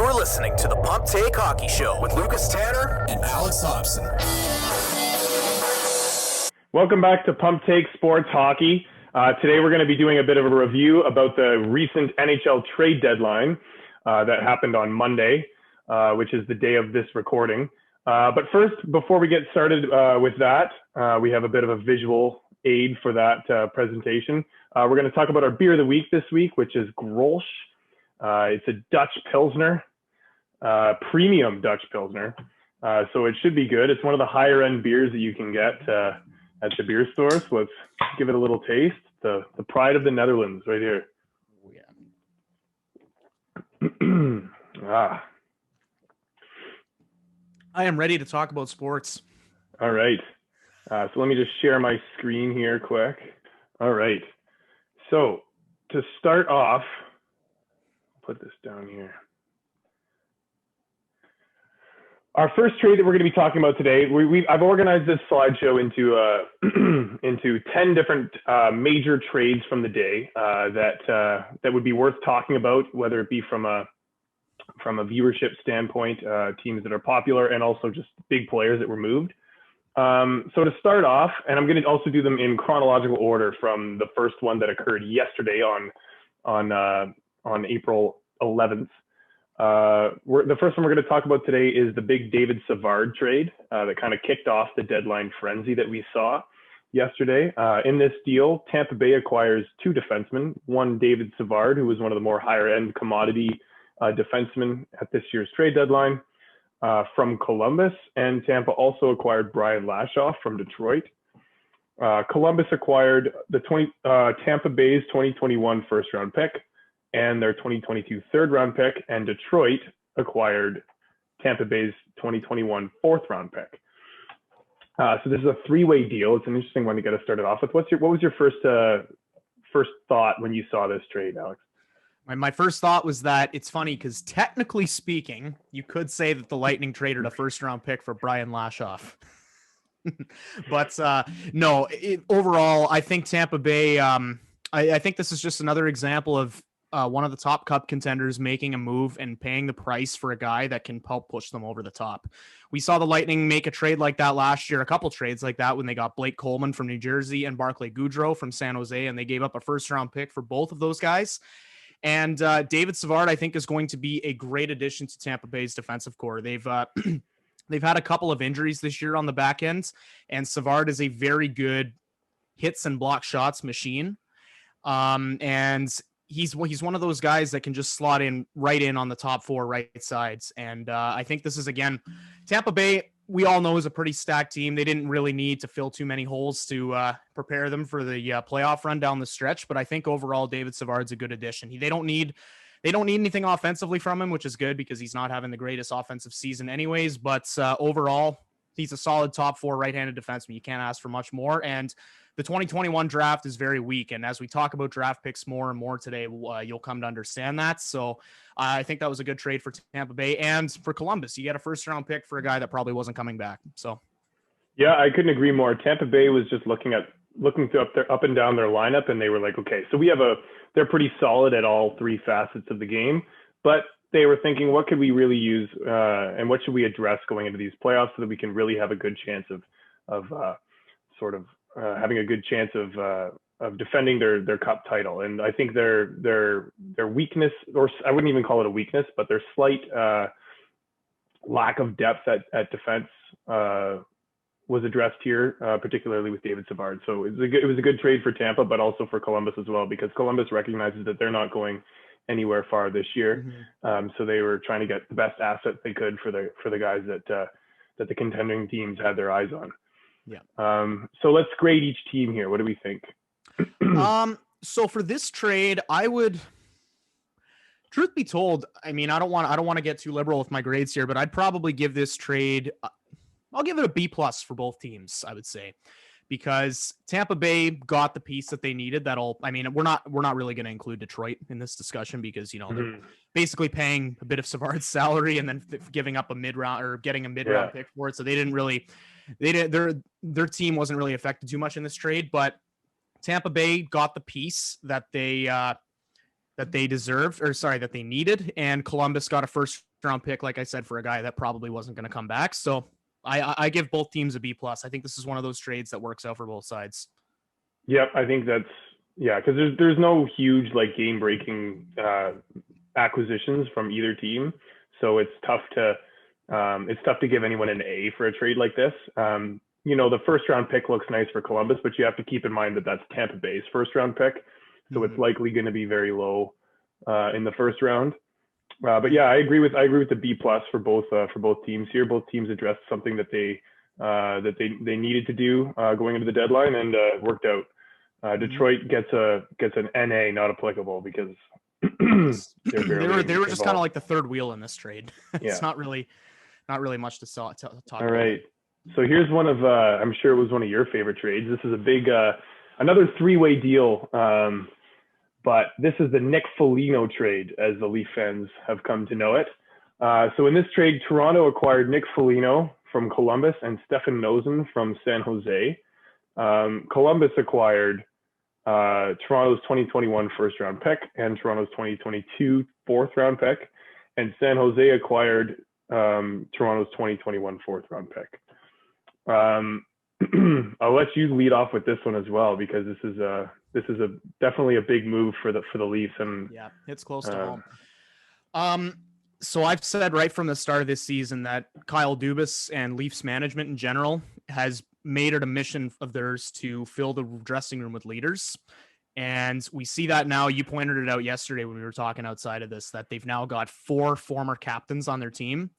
You're listening to the Pump Take Hockey Show with Lucas Tanner and Alex Thompson. Welcome back to Pump Take Sports Hockey. Today we're going to be doing a bit of a review about the recent NHL trade deadline that happened on Monday, which is the day of this recording. But first, before we get started with that, we have a bit of a visual aid for that presentation. We're going to talk about our beer of the week this week, which is Grolsch. It's a Dutch Pilsner, premium Dutch Pilsner. So it should be good. It's one of the higher end beers that you can get at the beer store. So let's give it a little taste. The pride of the Netherlands right here. Oh, yeah. I am ready to talk about sports. All right. So let me just share my screen here quick. All right. So to start off, put this down here. Our first trade that we're going to be talking about today, I've organized this slideshow into 10 different major trades from the day that would be worth talking about, whether it be from a viewership standpoint, teams that are popular, and also just big players that were moved. So to start off, and I'm going to also do them in chronological order from the first one that occurred yesterday on April 11th. The first one we're going to talk about today is the big David Savard trade that kind of kicked off the deadline frenzy that we saw yesterday. In this deal, Tampa Bay acquires two defensemen, one David Savard, who was one of the more higher end commodity defensemen at this year's trade deadline from Columbus, and Tampa also acquired Brian Lashoff from Detroit. Columbus acquired Tampa Bay's 2021 first round pick and their 2022 third round pick, and Detroit acquired Tampa Bay's 2021 fourth round pick. So this is a three-way deal. It's an interesting one to get us started off with. What was your first thought when you saw this trade, Alex? My first thought was that it's funny because technically speaking, you could say that the Lightning traded a first round pick for Brian Lashoff. But no, overall, I think Tampa Bay, I think this is just another example of one of the top cup contenders making a move and paying the price for a guy that can help push them over the top. We saw the Lightning make a trade like that last year, a couple trades like that when they got Blake Coleman from New Jersey and Barclay Goodrow from San Jose, and they gave up a first round pick for both of those guys. And David Savard, I think, is going to be a great addition to Tampa Bay's defensive core. They've had a couple of injuries this year on the back end, and Savard is a very good hits and block shots machine. And he's one of those guys that can just slot in right in on the top four right sides. And I think this is, again, Tampa Bay, we all know, is a pretty stacked team. They didn't really need to fill too many holes to prepare them for the playoff run down the stretch. But I think overall, David Savard's a good addition. They don't need anything offensively from him, which is good because he's not having the greatest offensive season anyways. But overall, he's a solid top four right-handed defenseman. You can't ask for much more. And the 2021 draft is very weak. And as we talk about draft picks more and more today, you'll come to understand that. So I think that was a good trade for Tampa Bay and for Columbus. You get a first round pick for a guy that probably wasn't coming back. So, yeah, I couldn't agree more. Tampa Bay was just looking up and down their lineup, and they were like, okay, so they're pretty solid at all three facets of the game, but they were thinking, what could we really use and what should we address going into these playoffs so that we can really have a good chance of having a good chance of defending their cup title. And I think their weakness, or I wouldn't even call it a weakness, but their slight lack of depth at defense was addressed here, particularly with David Savard. So it was a good trade for Tampa, but also for Columbus as well, because Columbus recognizes that they're not going anywhere far this year. Mm-hmm. So they were trying to get the best assets they could for the guys that the contending teams had their eyes on. Yeah. So let's grade each team here. What do we think? So for this trade, I would, truth be told, I mean, I don't want to get too liberal with my grades here, but I'd probably give this trade, I'll give it a B+ for both teams, I would say, because Tampa Bay got the piece that they needed. We're not really going to include Detroit in this discussion because, they're basically paying a bit of Savard's salary and then giving up a mid-round or getting a mid-round pick for it. So their team wasn't really affected too much in this trade, but Tampa Bay got the piece that they deserved, that they needed, and Columbus got a first round pick, like I said, for a guy that probably wasn't going to come back. So I give both teams a B+. I think this is one of those trades that works out for both sides. Yep, I think that's because there's no huge like game breaking acquisitions from either team, so it's tough to give anyone an A for a trade like this. The first round pick looks nice for Columbus, but you have to keep in mind that that's Tampa Bay's first round pick, so it's likely going to be very low in the first round. But yeah, I agree with the B+ for both teams here. Both teams addressed something that they needed to do going into the deadline, and worked out. Detroit gets an NA, not applicable, because they were just kind of like the third wheel in this trade. It's not really much to talk about. All right. So here's one of I'm sure it was one of your favorite trades. This is a big another three-way deal. But this is the Nick Foligno trade, as the Leaf fans have come to know it. So in this trade, Toronto acquired Nick Foligno from Columbus and Stefan Noesen from San Jose. Columbus acquired Toronto's 2021 first-round pick and Toronto's 2022 fourth-round pick. And San Jose acquired Toronto's 2021 fourth-round pick. I'll let you lead off with this one as well, because this is definitely a big move for the Leafs, and yeah, it's close to home. So I've said right from the start of this season that Kyle Dubas and Leafs management in general has made it a mission of theirs to fill the dressing room with leaders. And we see that now. You pointed it out yesterday when we were talking outside of this, that they've now got 4 former captains on their team.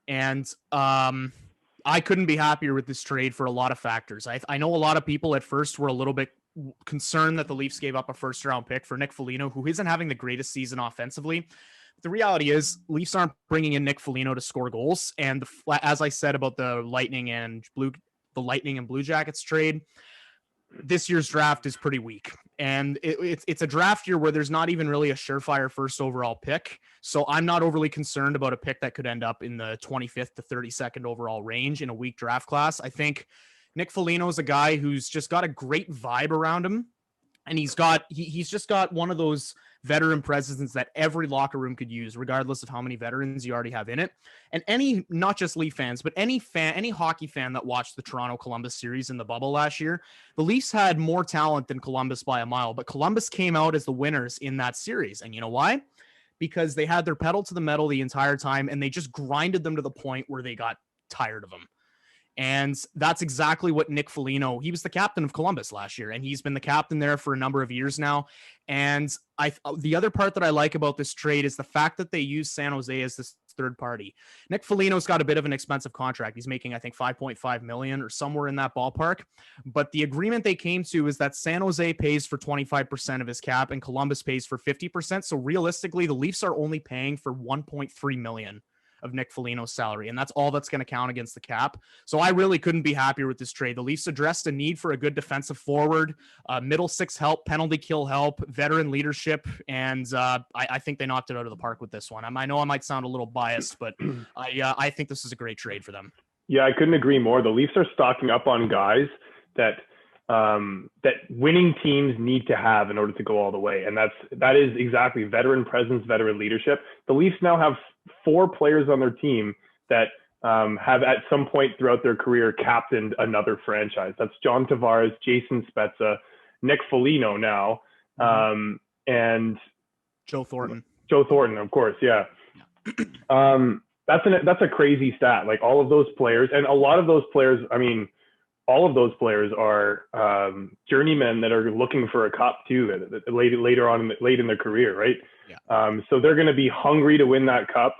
And I couldn't be happier with this trade for a lot of factors. I know a lot of people at first were a little bit concerned that the Leafs gave up a first-round pick for Nick Foligno, who isn't having the greatest season offensively. But the reality is, Leafs aren't bringing in Nick Foligno to score goals. And as I said about the Lightning and Blue Jackets trade, this year's draft is pretty weak. And it's a draft year where there's not even really a surefire first overall pick. So I'm not overly concerned about a pick that could end up in the 25th to 32nd overall range in a weak draft class. I think Nick Foligno is a guy who's just got a great vibe around him. And he's just got one of those veteran presences that every locker room could use, regardless of how many veterans you already have in it. And not just Leaf fans, but any hockey fan that watched the Toronto-Columbus series in the bubble last year, the Leafs had more talent than Columbus by a mile, but Columbus came out as the winners in that series. And you know why? Because they had their pedal to the metal the entire time, and they just grinded them to the point where they got tired of them. And that's exactly what Nick Foligno, he was the captain of Columbus last year, and he's been the captain there for a number of years now. And the other part that I like about this trade is the fact that they use San Jose as this third party. Nick Foligno's got a bit of an expensive contract. He's making, I think, $5.5 million or somewhere in that ballpark. But the agreement they came to is that San Jose pays for 25% of his cap and Columbus pays for 50%. So realistically, the Leafs are only paying for $1.3 million of Nick Foligno's salary, and that's all that's going to count against the cap. So I really couldn't be happier with this trade. The Leafs addressed a need for a good defensive forward, middle six help, penalty kill help, veteran leadership, and I think they knocked it out of the park with this one. I know I might sound a little biased, but I think this is a great trade for them. Yeah, I couldn't agree more. The Leafs are stocking up on guys that winning teams need to have in order to go all the way, and that is exactly veteran presence, veteran leadership. The Leafs now have 4 players on their team that have at some point throughout their career captained another franchise. That's John Tavares, Jason Spezza, Nick Foligno now, and Joe Thornton. Joe Thornton, of course, yeah. That's a crazy stat. Like all of those players, and a lot of those players, I mean, all of those players are journeymen that are looking for a cup too, later on, late in their career, right? Yeah. So they're going to be hungry to win that cup.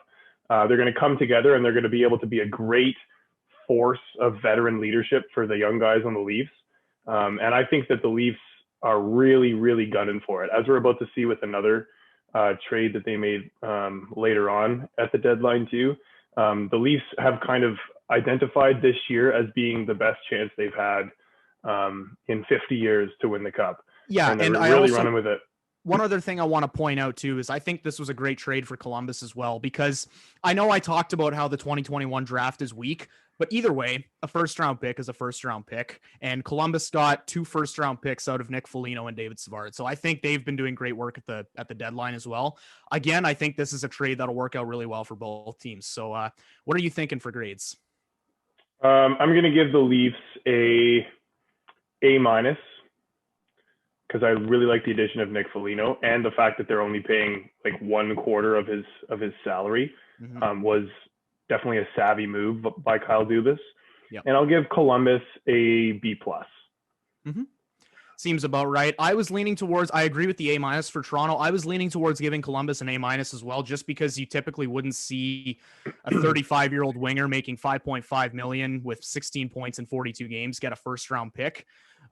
They're going to come together, and they're going to be able to be a great force of veteran leadership for the young guys on the Leafs. And I think that the Leafs are really, really gunning for it, as we're about to see with another trade that they made later on at the deadline too. The Leafs have kind of identified this year as being the best chance they've had in 50 years to win the cup. Yeah, and they're really running with it. One other thing I want to point out too is I think this was a great trade for Columbus as well, because I know I talked about how the 2021 draft is weak, But either way, a first-round pick is a first-round pick, and Columbus got 2 first-round picks out of Nick Foligno and David Savard. So I think they've been doing great work at the deadline as well. Again, I think this is a trade that'll work out really well for both teams. So what are you thinking for grades? I'm going to give the Leafs A minus, because I really like the addition of Nick Foligno, and the fact that they're only paying like 1/4 of his salary was definitely a savvy move by Kyle Dubas. Yep. And I'll give Columbus a B plus. Seems about right. I agree with the A- for Toronto. I was leaning towards giving Columbus an A- as well, just because you typically wouldn't see a 35-year-old winger making $5.5 million with 16 points in 42 games get a first-round pick.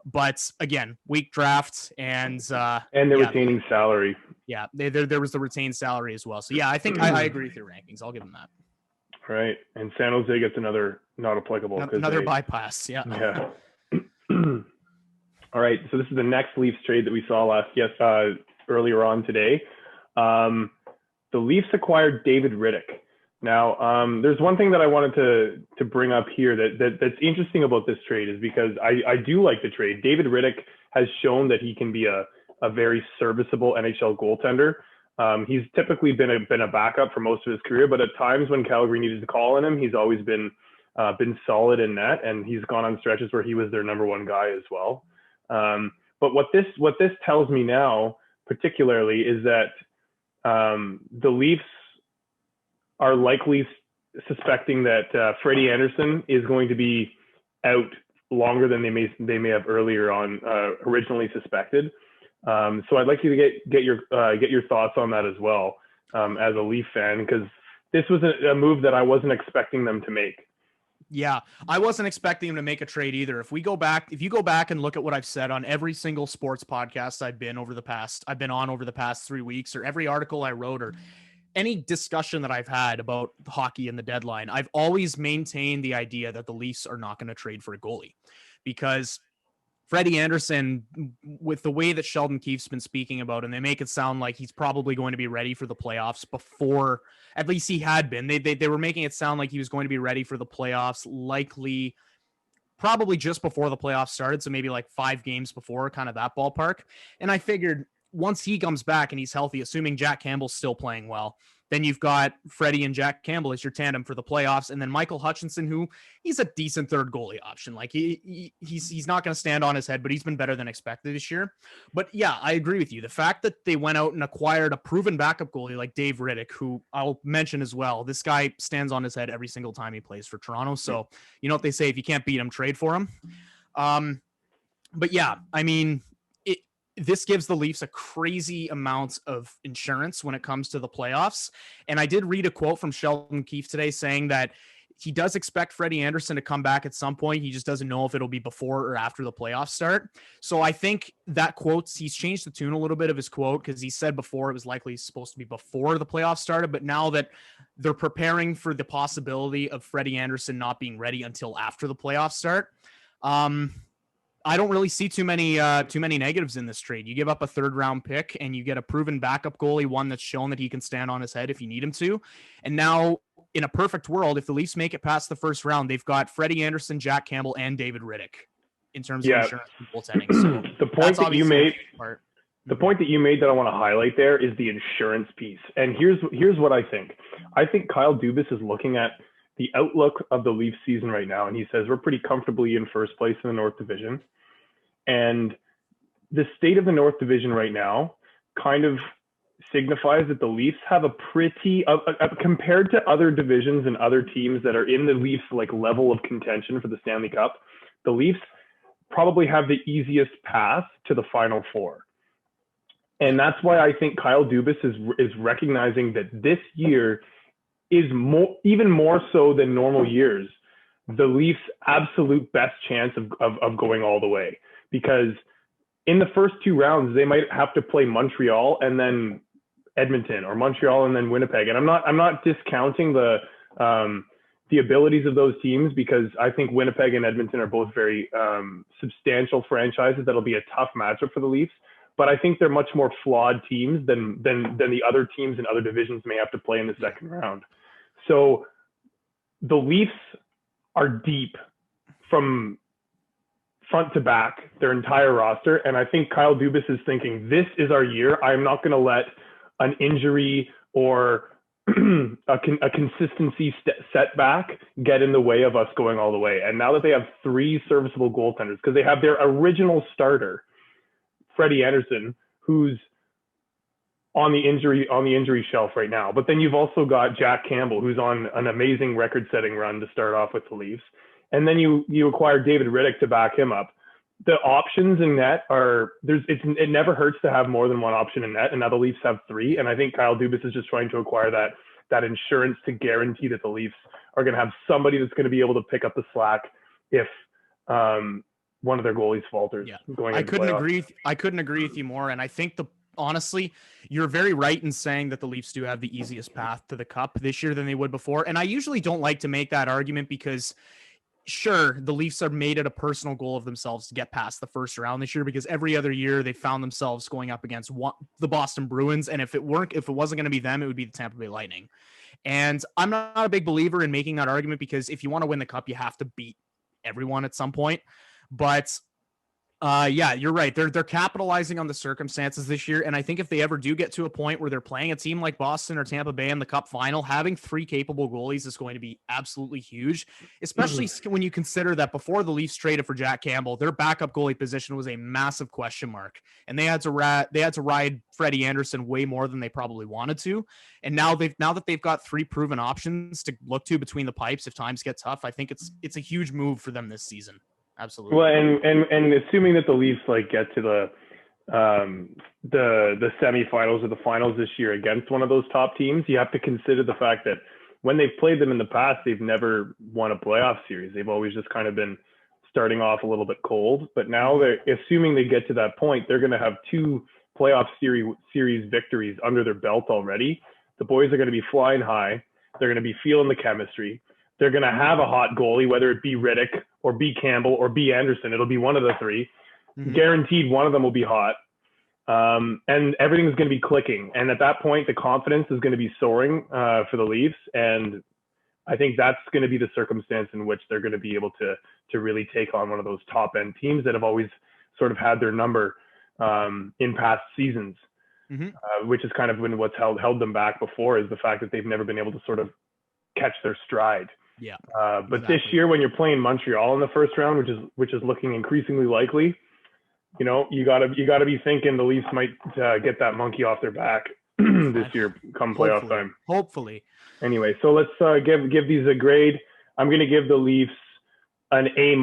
But again, weak draft and the retaining salary. Yeah, there was the retained salary as well. So yeah, I think I agree with your rankings. I'll give them that. Right, and San Jose gets another not applicable. Another bypass. Yeah. All right, so this is the next Leafs trade that we saw earlier on today. The Leafs acquired David Riddick. Now, there's one thing that I wanted to bring up here that's interesting about this trade is because I do like the trade. David Riddick has shown that he can be a very serviceable NHL goaltender. He's typically been a backup for most of his career, but at times when Calgary needed to call on him, he's always been solid in net, and he's gone on stretches where he was their number one guy as well. But what this tells me now, particularly, is that the Leafs are likely suspecting that Freddie Anderson is going to be out longer than they may have earlier on originally suspected. So I'd like you to get your thoughts on that as well, as a Leaf fan, because this was a move that I wasn't expecting them to make. Yeah, I wasn't expecting him to make a trade either. If you go back and look at what I've said on every single sports podcast I've been on over the past 3 weeks, or every article I wrote, or any discussion that I've had about hockey and the deadline, I've always maintained the idea that the Leafs are not going to trade for a goalie, because Freddie Anderson, with the way that Sheldon Keefe's been speaking about, and they make it sound like he's probably going to be ready for the playoffs before, at least he had been. They were making it sound like he was going to be ready for the playoffs, probably just before the playoffs started. So maybe like 5 games before, kind of that ballpark. And I figured once he comes back and he's healthy, assuming Jack Campbell's still playing well, then you've got Freddie and Jack Campbell as your tandem for the playoffs. And then Michael Hutchinson, who he's a decent third goalie option. Like he's not going to stand on his head, but he's been better than expected this year. But yeah, I agree with you. The fact that they went out and acquired a proven backup goalie like Dave Riddick, who I'll mention as well, this guy stands on his head every single time he plays for Toronto. So you know what they say, if you can't beat him, trade for him. But yeah, I mean, this gives the Leafs a crazy amount of insurance when it comes to the playoffs. And I did read a quote from Sheldon Keefe today saying that he does expect Freddie Anderson to come back at some point. He just doesn't know if it'll be before or after the playoffs start. So I think that he's changed the tune a little bit of his quote, because he said before it was likely supposed to be before the playoffs started. But now that they're preparing for the possibility of Freddie Anderson not being ready until after the playoffs start, I don't really see too many negatives in this trade. You give up a 3rd-round pick and you get a proven backup goalie, one that's shown that he can stand on his head if you need him to. And now, in a perfect world, if the Leafs make it past the first round, they've got Freddie Anderson, Jack Campbell, and David Riddick in terms of insurance and goaltending. So the point that you made that I want to highlight there is the insurance piece. And here's what I think. I think Kyle Dubas is looking at the outlook of the Leafs season right now, and he says we're pretty comfortably in first place in the North Division. And the state of the North Division right now kind of signifies that the Leafs have a pretty, compared to other divisions and other teams that are in the Leafs like level of contention for the Stanley Cup, the Leafs probably have the easiest path to the Final Four. And that's why I think Kyle Dubas is recognizing that this year is even more so than normal years, the Leafs' absolute best chance of going all the way. Because in the first 2 rounds, they might have to play Montreal and then Edmonton, or Montreal and then Winnipeg. And I'm not discounting the abilities of those teams, because I think Winnipeg and Edmonton are both very substantial franchises that'll be a tough matchup for the Leafs. But I think they're much more flawed teams than the other teams in other divisions may have to play in the second round. So the Leafs are deep from front to back, their entire roster. And I think Kyle Dubas is thinking, this is our year. I'm not going to let an injury or a consistency setback get in the way of us going all the way. And now that they have 3 serviceable goaltenders, because they have their original starter, Freddie Anderson, who's on the injury shelf right now. But then you've also got Jack Campbell, who's on an amazing record-setting run to start off with the Leafs. And then you acquire David Riddick to back him up. The options in net it never hurts to have more than one option in net, and now the Leafs have 3. And I think Kyle Dubas is just trying to acquire that insurance to guarantee that the Leafs are going to have somebody that's going to be able to pick up the slack if one of their goalies falters. Yeah, I couldn't agree with you more. And I think honestly, you're very right in saying that the Leafs do have the easiest path to the cup this year than they would before. And I usually don't like to make that argument because sure, the Leafs have made it a personal goal of themselves to get past the first round this year, because every other year they found themselves going up against the Boston Bruins. And if it wasn't going to be them, it would be the Tampa Bay Lightning. And I'm not a big believer in making that argument, because if you want to win the cup, you have to beat everyone at some point. But yeah, you're right. They're capitalizing on the circumstances this year. And I think if they ever do get to a point where they're playing a team like Boston or Tampa Bay in the cup final, having 3 capable goalies is going to be absolutely huge, especially when you consider that before the Leafs traded for Jack Campbell, their backup goalie position was a massive question mark. And they had to ride Freddie Anderson way more than they probably wanted to. And now that they've got 3 proven options to look to between the pipes if times get tough, I think it's a huge move for them this season. Absolutely. Well, and assuming that the Leafs get to the semifinals or the finals this year against one of those top teams, you have to consider the fact that when they've played them in the past, they've never won a playoff series. They've always just kind of been starting off a little bit cold. But now assuming they get to that point, they're going to have 2 playoff series victories under their belt already. The boys are going to be flying high. They're going to be feeling the chemistry. They're going to have a hot goalie, whether it be Riddick or be Campbell or be Anderson. It'll be one of the 3. Mm-hmm. Guaranteed one of them will be hot. And everything's going to be clicking. And at that point, the confidence is going to be soaring for the Leafs. And I think that's going to be the circumstance in which they're going to be able to really take on one of those top-end teams that have always sort of had their number in past seasons, which is kind of been what's held them back before, is the fact that they've never been able to sort of catch their stride. Yeah. But exactly. This year, when you're playing Montreal in the first round, which is looking increasingly likely, you gotta be thinking the Leafs might get that monkey off their back this year come playoff time. Hopefully. Anyway, so let's give these a grade. I'm going to give the Leafs an A-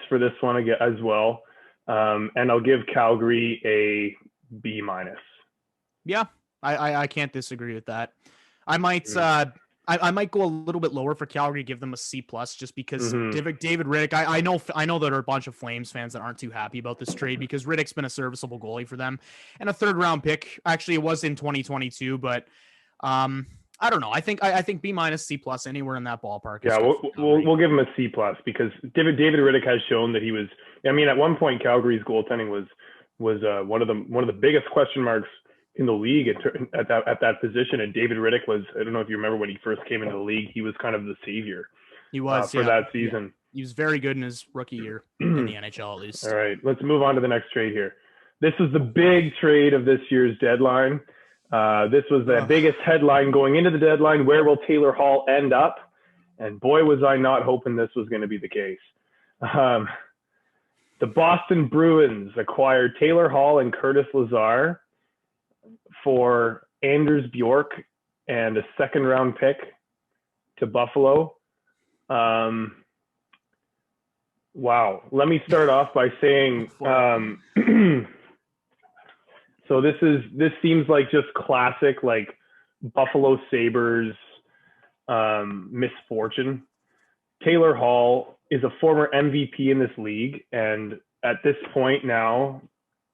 for this one as well, and I'll give Calgary a B-. Yeah, I can't disagree with that. I might. I might go a little bit lower for Calgary, give them a C+, just because David Riddick. I know there are a bunch of Flames fans that aren't too happy about this trade, because Riddick's been a serviceable goalie for them, and a 3rd round pick. Actually, it was in 2022, but I don't know. I think B-, C+ anywhere in that ballpark. Yeah, we'll give him a C+, because David Riddick has shown that he was. I mean, at one point, Calgary's goaltending was one of the biggest question marks in the league at that position. And David Riddick was, I don't know if you remember when he first came into the league, he was kind of the savior. He was for that season. Yeah. He was very good in his rookie year in the NHL, at least. All right, let's move on to the next trade here. This was the big trade of this year's deadline. This was the biggest headline going into the deadline. Where will Taylor Hall end up? And boy, was I not hoping this was going to be the case. The Boston Bruins acquired Taylor Hall and Curtis Lazar for Anders Bjork and a 2nd round pick to Buffalo. Wow. Let me start off by saying, so this seems like just classic, like Buffalo Sabres misfortune. Taylor Hall is a former MVP in this league. And at this point now,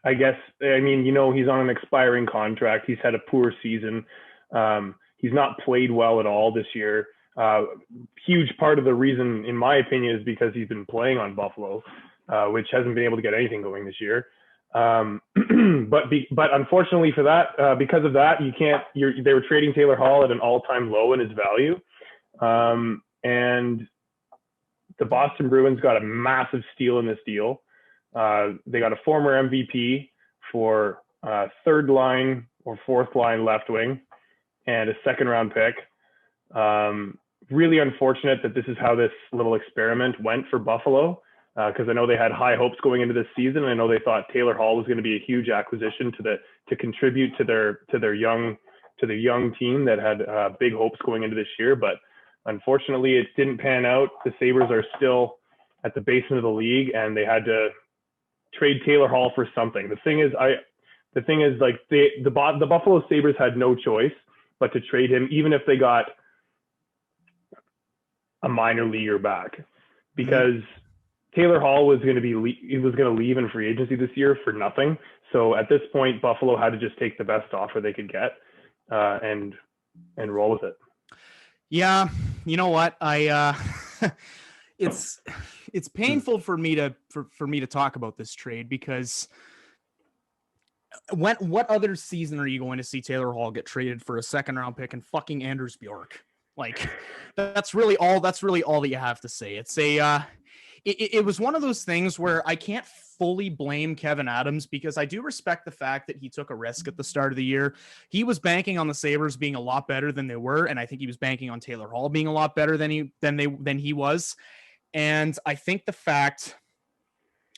I guess, I mean, he's on an expiring contract. He's had a poor season. He's not played well at all this year. Huge part of the reason, in my opinion, is because he's been playing on Buffalo, which hasn't been able to get anything going this year. But unfortunately for that, because of that, they were trading Taylor Hall at an all-time low in his value. And the Boston Bruins got a massive steal in this deal. They got a former MVP for third line or fourth line left wing and a second round pick. Really unfortunate that this is how this little experiment went for Buffalo, because I know they had high hopes going into this season. I know they thought Taylor Hall was going to be a huge acquisition to contribute to their young team that had big hopes going into this year. But unfortunately, it didn't pan out. The Sabres are still at the basement of the league, and they had to trade Taylor Hall for something. The thing is, like the Buffalo Sabres had no choice but to trade him, even if they got a minor leaguer back, because Taylor Hall was going to leave in free agency this year for nothing. So at this point, Buffalo had to just take the best offer they could get and roll with it. Yeah, you know what? It's painful for me to talk about this trade, because what other season are you going to see Taylor Hall get traded for a second round pick and fucking Anders Bjork? Like, that's really all that you have to say. It's it was one of those things where I can't fully blame Kevin Adams, because I do respect the fact that he took a risk at the start of the year. He was banking on the Sabres being a lot better than they were, and I think he was banking on Taylor Hall being a lot better than he was. And I think the fact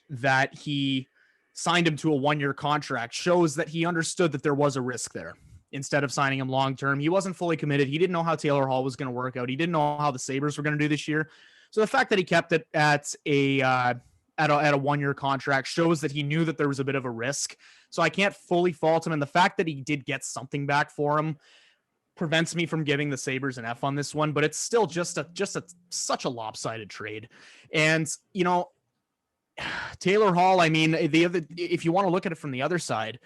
that he signed him to a 1-year contract shows that he understood that there was a risk there. Instead of signing him long-term, he wasn't fully committed. He didn't know how Taylor Hall was going to work out. He didn't know how the Sabres were going to do this year. So the fact that he kept it at a 1-year contract shows that he knew that there was a bit of a risk. So I can't fully fault him. And the fact that he did get something back for him prevents me from giving the Sabres an F on this one, but it's still just such a lopsided trade. And, you know, Taylor Hall, I mean, if you want to look at it from the other side,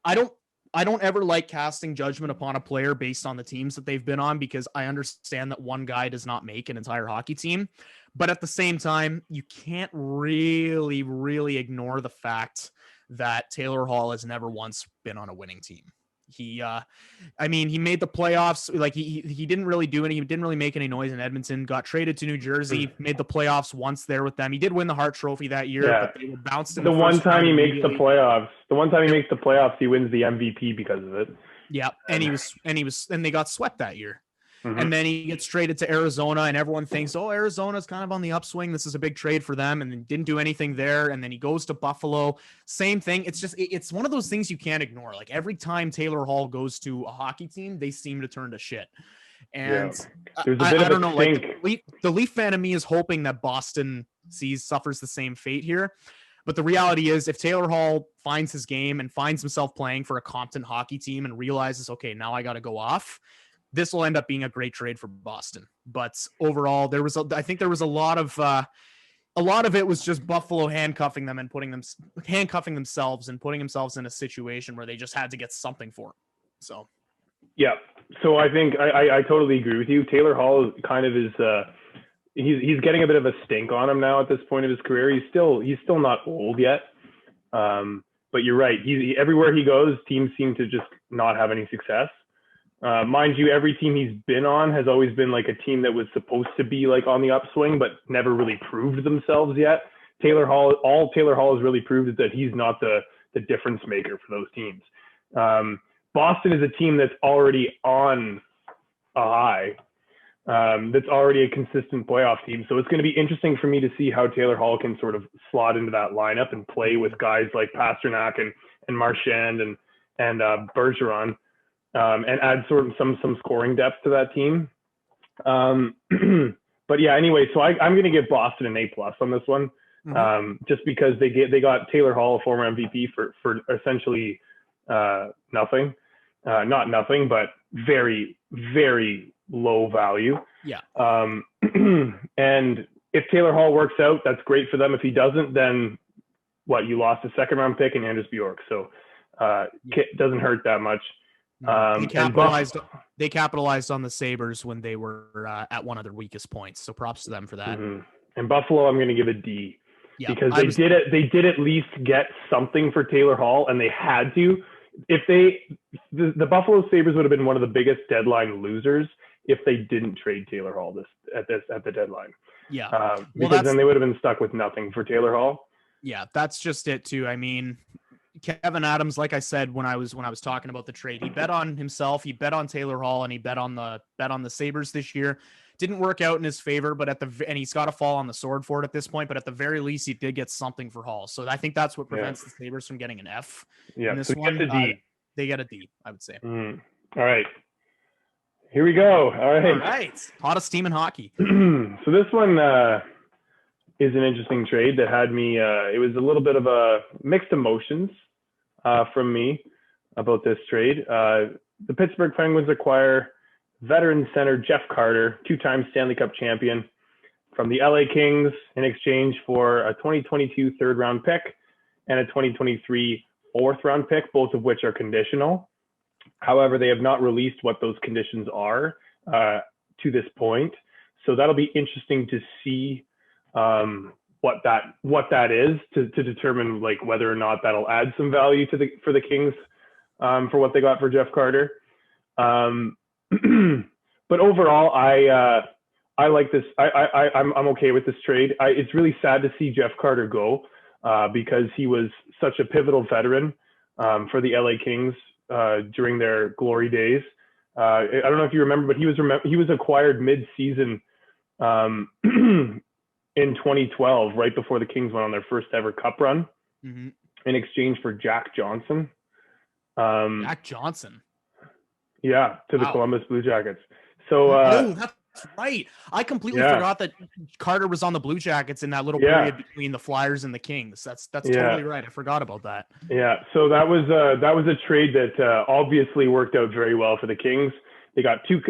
I don't ever like casting judgment upon a player based on the teams that they've been on, because I understand that one guy does not make an entire hockey team. But at the same time, you can't really ignore the fact that Taylor Hall has never once been on a winning team. He made the playoffs. Like he didn't really do any. He didn't really make any noise in Edmonton. Got traded to New Jersey. Made the playoffs once there with them. He did win the Hart Trophy that year, but they were bounced in the one time he makes the playoffs. He wins the MVP because of it. Yeah, and they got swept that year. Mm-hmm. And then he gets traded to Arizona, and everyone thinks, oh, Arizona's kind of on the upswing. This is a big trade for them. And then didn't do anything there. And then he goes to Buffalo. Same thing. It's one of those things you can't ignore. Like, every time Taylor Hall goes to a hockey team, they seem to turn to shit. And there's a bit of I don't know, like the Leaf fan of me is hoping that Boston suffers the same fate here. But the reality is, if Taylor Hall finds his game and finds himself playing for a competent hockey team and realizes, okay, now I got to go off, this will end up being a great trade for Boston. But overall, I think there was a lot of it was just Buffalo handcuffing them and handcuffing themselves and putting themselves in a situation where they just had to get something for him. So, yeah. So I think I totally agree with you. Taylor Hall kind of is he's getting a bit of a stink on him now at this point of his career. He's still not old yet. But you're right. Everywhere he goes, teams seem to just not have any success. Mind you, every team he's been on has always been like a team that was supposed to be like on the upswing, but never really proved themselves yet. All Taylor Hall has really proved is that he's not the difference maker for those teams. Boston is a team that's already on a high, that's already a consistent playoff team. So it's going to be interesting for me to see how Taylor Hall can sort of slot into that lineup and play with guys like Pasternak and Marchand and Bergeron. And add sort of some scoring depth to that team. But yeah, anyway, so I'm going to give Boston an A+ on this one, just because they got Taylor Hall, a former MVP, for essentially nothing. Not nothing, but very, very low value. Yeah. And if Taylor Hall works out, that's great for them. If he doesn't, then you lost a second round pick in Anders Bjork. So it doesn't hurt that much. They capitalized on the Sabres when they were at one of their weakest points. So props to them for that. Mm-hmm. And Buffalo, I'm going to give a D, because they did at least get something for Taylor Hall, and they had to. If the Buffalo Sabres would have been one of the biggest deadline losers if they didn't trade Taylor Hall at the deadline. Yeah. Because then they would have been stuck with nothing for Taylor Hall. Yeah, that's just it too. I mean, Kevin Adams, like I said when I was talking about the trade, he bet on himself, he bet on Taylor Hall, and he bet on the Sabres this year. Didn't work out in his favor, but and he's got to fall on the sword for it at this point. But at the very least, he did get something for Hall. So I think that's what prevents the Sabres from getting an F. Yeah, in this so one, get a D. They get a D, I would say. All right. Here we go. All right. Hottest team in hockey. So this one is an interesting trade that had me, it was a little bit of a mixed emotions from me about this trade. The Pittsburgh Penguins acquire veteran center Jeff Carter, two-time Stanley Cup champion, from the LA Kings in exchange for a 2022 third-round pick and a 2023 fourth-round pick, both of which are conditional. However, they have not released what those conditions are to this point. So that'll be interesting to see what that is to determine like whether or not that'll add some value for the Kings for what they got for Jeff Carter. But overall, I like this. I'm okay with this trade. It's really sad to see Jeff Carter go because he was such a pivotal veteran for the LA Kings during their glory days. I don't know if you remember, but he was acquired mid-season in 2012, right before the Kings went on their first ever Cup run, in exchange for Jack Johnson. Jack Johnson. Yeah, to the Columbus Blue Jackets. So that's right. I completely forgot that Carter was on the Blue Jackets in that little period between the Flyers and the Kings. That's totally right. I forgot about that. Yeah. So that was a trade that obviously worked out very well for the Kings. They got two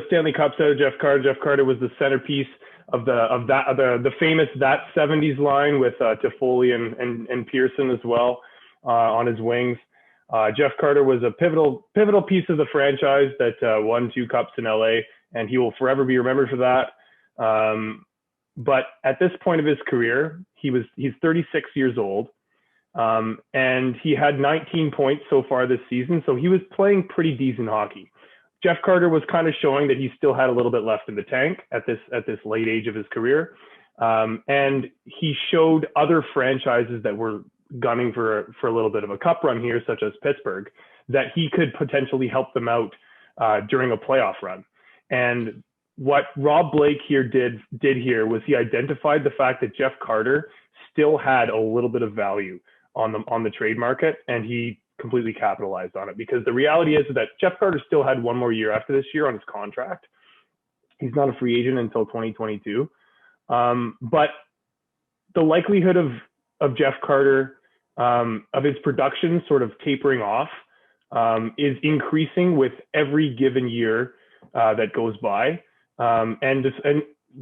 Stanley Cups out of Jeff Carter. Jeff Carter was the centerpiece of the famous That 70s line with Toffoli and Pearson as well on his wings. Jeff Carter was a pivotal piece of the franchise that won 2 cups in LA, and he will forever be remembered for that. But at this point of his career, he's 36 years old, and he had 19 points so far this season, so he was playing pretty decent hockey. Jeff Carter was kind of showing that he still had a little bit left in the tank at this late age of his career, and he showed other franchises that were gunning for a little bit of a cup run here, such as Pittsburgh, that he could potentially help them out during a playoff run. And what Rob Blake here did here was he identified the fact that Jeff Carter still had a little bit of value on the trade market, and he completely capitalized on it, because the reality is that Jeff Carter still had one more year after this year on his contract. He's not a free agent until 2022. But the likelihood of Jeff Carter, of his production sort of tapering off, is increasing with every given year that goes by. And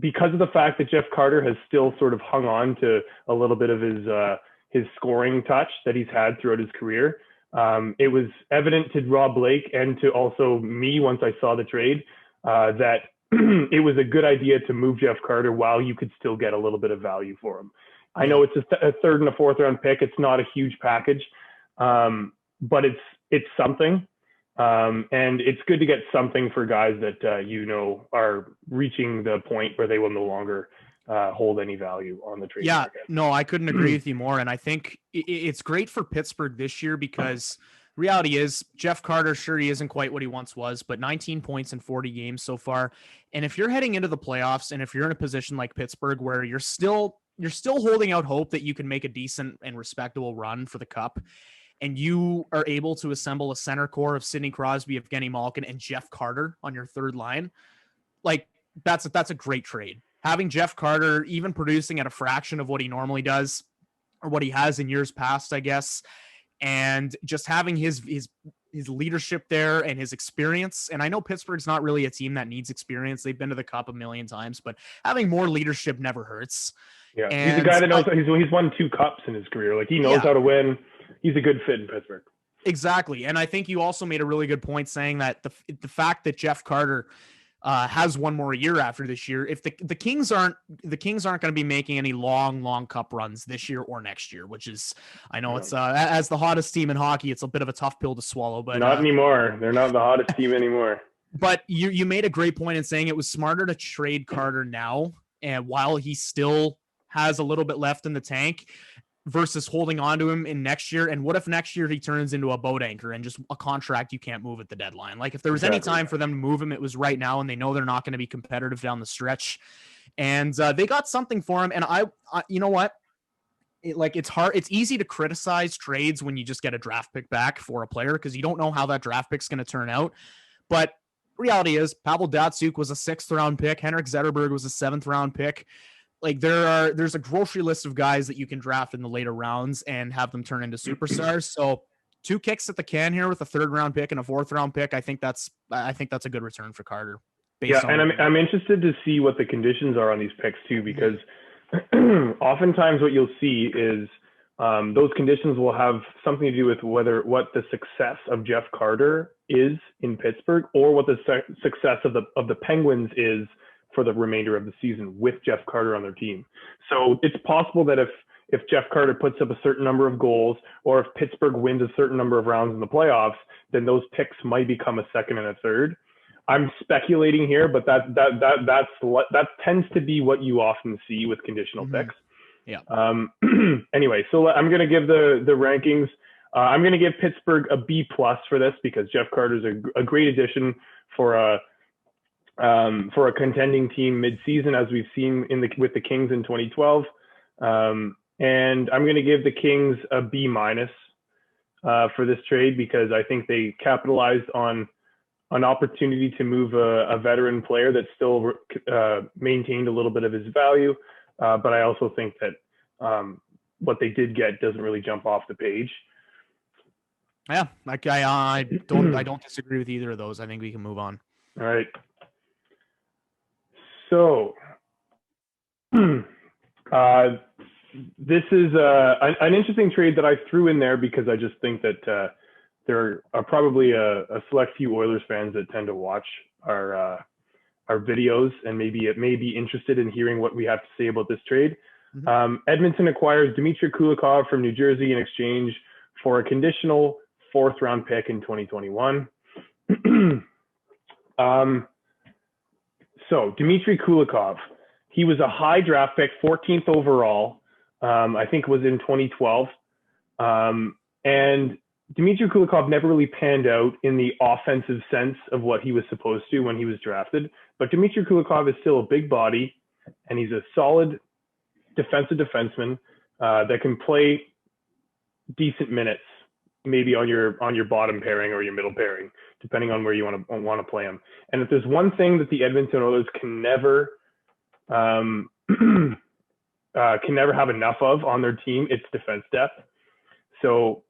because of the fact that Jeff Carter has still sort of hung on to a little bit of his scoring touch that he's had throughout his career, it was evident to Rob Blake and to also me once I saw the trade that it was a good idea to move Jeff Carter while you could still get a little bit of value for him. I know it's a third and a fourth round pick. It's not a huge package, but it's something. And it's good to get something for guys that, are reaching the point where they will no longer hold any value on the trade market. No, I couldn't agree with you more. And I think it's great for Pittsburgh this year because reality is Jeff Carter, sure, he isn't quite what he once was, but 19 points in 40 games so far. And if you're heading into the playoffs and if you're in a position like Pittsburgh where you're still holding out hope that you can make a decent and respectable run for the cup, and you are able to assemble a center core of Sidney Crosby, Evgeny Malkin, and Jeff Carter on your third line, like that's a great trade. Having Jeff Carter even producing at a fraction of what he normally does or what he has in years past, I guess, and just having his leadership there and his experience. And I know Pittsburgh's not really a team that needs experience. They've been to the cup a million times, but having more leadership never hurts. Yeah, and he's a guy that knows he's won 2 cups in his career. Like he knows how to win. He's a good fit in Pittsburgh. Exactly. And I think you also made a really good point saying that the fact that Jeff Carter has one more year after this year, if the Kings aren't going to be making any long cup runs this year or next year, which is, I know it's as the hottest team in hockey, it's a bit of a tough pill to swallow, but not anymore. They're not the hottest team anymore. But you made a great point in saying it was smarter to trade Carter now, and while he still has a little bit left in the tank, versus holding on to him in next year. And what if next year he turns into a boat anchor and just a contract you can't move at the deadline? Like if there was any time for them to move him, it was right now, and they know they're not going to be competitive down the stretch. And they got something for him. And I you know what? It's hard. It's easy to criticize trades when you just get a draft pick back for a player because you don't know how that draft pick's going to turn out. But reality is Pavel Datsyuk was a 6th round pick. Henrik Zetterberg was a 7th round pick. Like there's a grocery list of guys that you can draft in the later rounds and have them turn into superstars. So 2 kicks at the can here with a 3rd round pick and a 4th round pick. I think that's a good return for Carter. And I'm interested to see what the conditions are on these picks too, because oftentimes what you'll see is those conditions will have something to do with what the success of Jeff Carter is in Pittsburgh, or what the success of the Penguins is for the remainder of the season with Jeff Carter on their team. So it's possible that if Jeff Carter puts up a certain number of goals, or if Pittsburgh wins a certain number of rounds in the playoffs, then those picks might become a 2nd and a 3rd. I'm speculating here, but that tends to be what you often see with conditional picks. Yeah. Anyway, so I'm going to give the rankings. I'm going to give Pittsburgh a B+ for this, because Jeff Carter's a great addition for a contending team mid-season, as we've seen with the Kings in 2012. And I'm going to give the Kings a B- for this trade, because I think they capitalized on an opportunity to move a veteran player that still maintained a little bit of his value. But I also think that what they did get doesn't really jump off the page. Yeah, I don't disagree with either of those. I think we can move on. All right. So this is an interesting trade that I threw in there, because I just think that there are probably a select few Oilers fans that tend to watch our videos and maybe be interested in hearing what we have to say about this trade. Edmonton acquires Dimitry Kulikov from New Jersey in exchange for a conditional 4th round pick in 2021. So Dimitry Kulikov, he was a high draft pick, 14th overall. I think it was in 2012. And Dimitry Kulikov never really panned out in the offensive sense of what he was supposed to when he was drafted. But Dimitry Kulikov is still a big body, and he's a solid defensive defenseman that can play decent minutes, maybe on your bottom pairing or your middle pairing, depending on where you want to play him. And if there's one thing that the Edmonton Oilers can never have enough of on their team, it's defense depth. So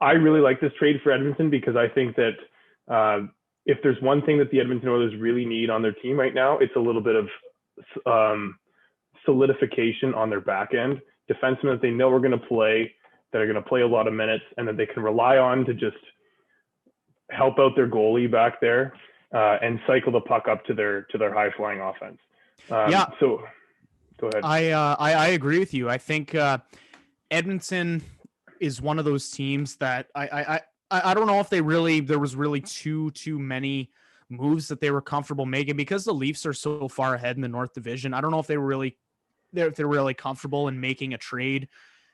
I really like this trade for Edmonton, because I think that if there's one thing that the Edmonton Oilers really need on their team right now, it's a little bit of solidification on their back end. Defensemen that they know are going to play, that are going to play a lot of minutes, and that they can rely on to just help out their goalie back there and cycle the puck up to their high-flying offense. So go ahead. I agree with you. I think Edmonton is one of those teams that I don't know if there was really too many moves that they were comfortable making, because the Leafs are so far ahead in the North Division. I don't know if they're really comfortable in making a trade